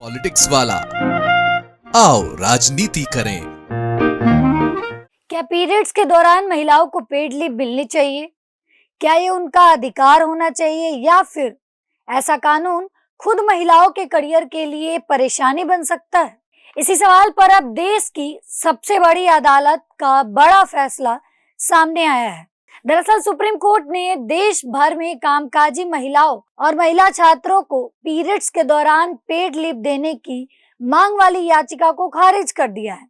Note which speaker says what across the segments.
Speaker 1: Politics वाला, आओ राजनीति करें।
Speaker 2: क्या पीरियड्स के दौरान महिलाओं को पेड लीव मिलनी चाहिए? क्या ये उनका अधिकार होना चाहिए या फिर ऐसा कानून खुद महिलाओं के करियर के लिए परेशानी बन सकता है? इसी सवाल पर अब देश की सबसे बड़ी अदालत का बड़ा फैसला सामने आया है। दरअसल सुप्रीम कोर्ट ने देश भर में कामकाजी महिलाओं और महिला छात्रों को पीरियड्स के दौरान पेड लीव देने की मांग वाली याचिका को खारिज कर दिया है।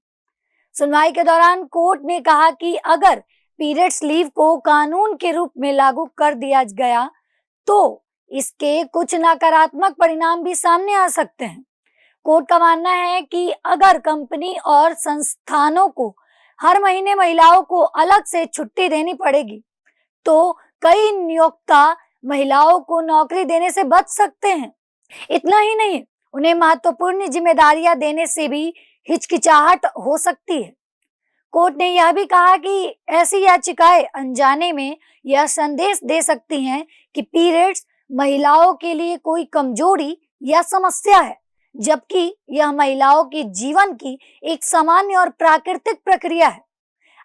Speaker 2: सुनवाई के दौरान कोर्ट ने कहा कि अगर पीरियड्स लीव को कानून के रूप में लागू कर दिया गया तो इसके कुछ नकारात्मक परिणाम भी सामने आ सकते हैं। कोर्ट का मानना है कि अगर कंपनी और संस्थानों को हर महीने महिलाओं को अलग से छुट्टी देनी पड़ेगी तो कई नियोक्ता महिलाओं को नौकरी देने से बच सकते हैं। इतना ही नहीं, उन्हें महत्वपूर्ण जिम्मेदारियां देने से भी हिचकिचाहट हो सकती है। कोर्ट ने यह भी कहा कि ऐसी याचिकाएं अनजाने में यह संदेश दे सकती हैं कि पीरियड्स महिलाओं के लिए कोई कमजोरी या समस्या है, जबकि यह महिलाओं के जीवन की एक सामान्य और प्राकृतिक प्रक्रिया है।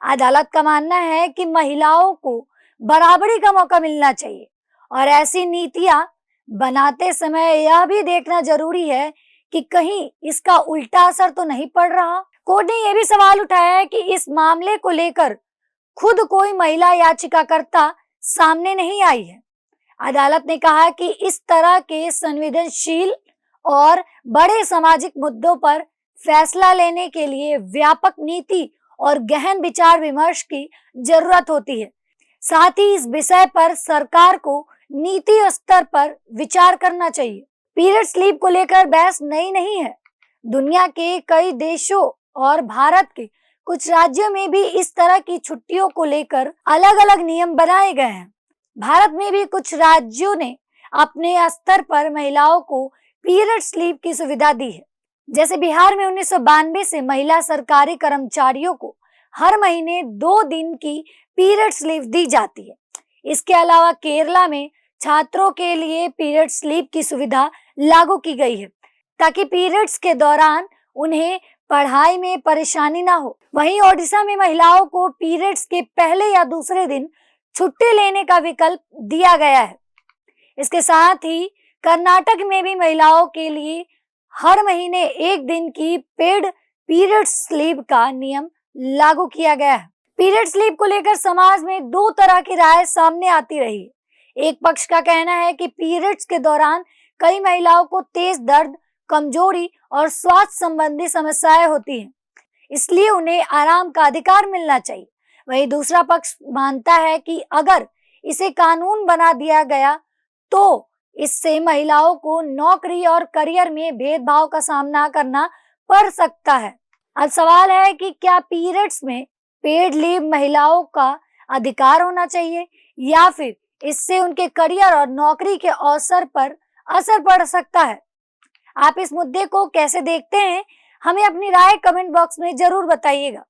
Speaker 2: अदालत का मानना है कि महिलाओं को बराबरी का मौका मिलना चाहिए और ऐसी नीतियां बनाते समय यह भी देखना जरूरी है कि कहीं इसका उल्टा असर तो नहीं पड़ रहा। कोर्ट ने यह भी सवाल उठाया है कि इस मामले को लेकर खुद कोई महिला याचिकाकर्ता सामने नहीं आई है। अदालत ने कहा कि इस तरह के संवेदनशील और बड़े सामाजिक मुद्दों पर फैसला लेने के लिए व्यापक नीति और गहन विचार विमर्श की जरूरत होती है। साथ ही इस विषय पर सरकार को नीति स्तर पर विचार करना चाहिए। पीरियड्स लीव को लेकर बहस नई नहीं है। दुनिया के कई देशों और भारत के कुछ राज्यों में भी इस तरह की छुट्टियों को लेकर अलग अलग नियम बनाए गए हैं। भारत में भी कुछ राज्यों ने अपने स्तर पर महिलाओं को पीरियड्स लीव की सुविधा दी है। जैसे बिहार में 1992 से महिला सरकारी कर्मचारियों को हर महीने 2 दिन की पीरियड्स लीव दी जाती है। इसके अलावा केरला में छात्रों के लिए पीरियड्स लीव की सुविधा लागू की गई है ताकि पीरियड्स के दौरान उन्हें पढ़ाई में परेशानी ना हो। वहीं ओडिशा में महिलाओं को पीरियड्स के पहले या दूसरे दिन छुट्टी लेने का विकल्प दिया गया है। इसके साथ ही कर्नाटक में भी महिलाओं के लिए हर महीने 1 दिन की पेड पीरियड्स लीव का नियम लागू किया गया है। पीरियड्स लीव को लेकर समाज में 2 तरह की राय सामने आती रही। एक पक्ष का कहना है कि पीरियड्स के दौरान कई महिलाओं को तेज दर्द, कमजोरी और स्वास्थ्य संबंधी समस्याएं होती हैं, इसलिए उन्हें आराम का अधिकार मिलना चाहिए। वहीं दूसरा पक्ष मानता है कि अगर इसे कानून बना दिया गया तो इससे महिलाओं को नौकरी और करियर में भेदभाव का सामना करना पड़ सकता है। अब सवाल है कि क्या पीरियड्स में पेड लीव महिलाओं का अधिकार होना चाहिए या फिर इससे उनके करियर और नौकरी के अवसर पर असर पड़ सकता है? आप इस मुद्दे को कैसे देखते हैं? हमें अपनी राय कमेंट बॉक्स में जरूर बताइएगा।